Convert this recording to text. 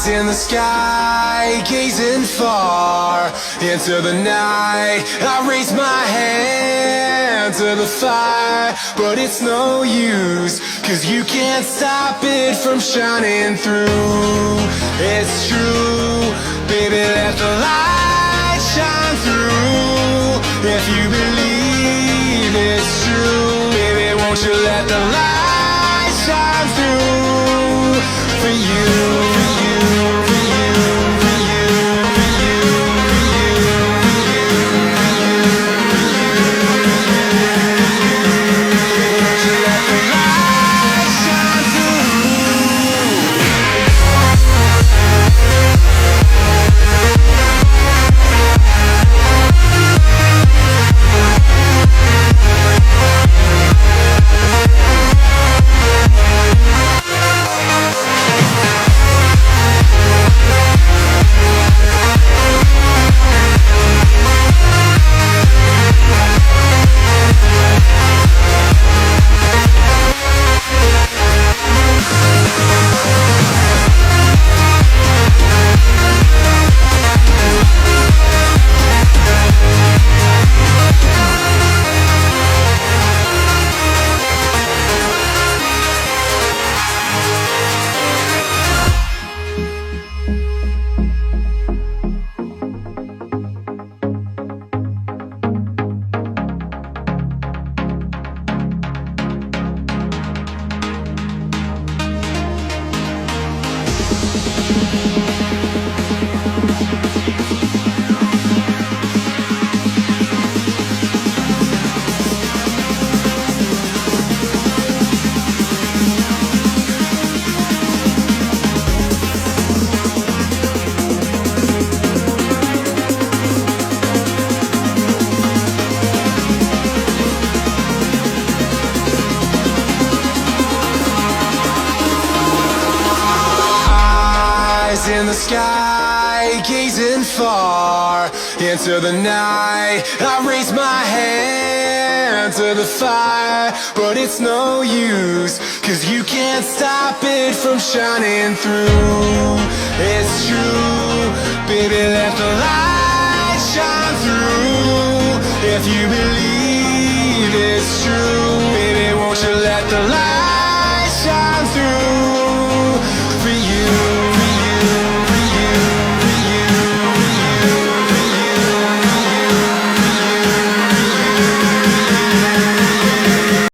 in the sky, gazing far into the night. I raise my hand to the fire, but it's no use, 'cause you can't stop it from shining through. It's true, baby, let the light shine through. If you believe it's true, baby, won't you let the light shine through for you, for you, for you, for you, for you, for you, for you, won't you let the light shine through? In the sky, gazing far into the night. I raise my hand to the fire, but it's no use, 'cause you can't stop it from shining through. It's true, baby, let the light shine through. If you believe it's true, baby, won't you let the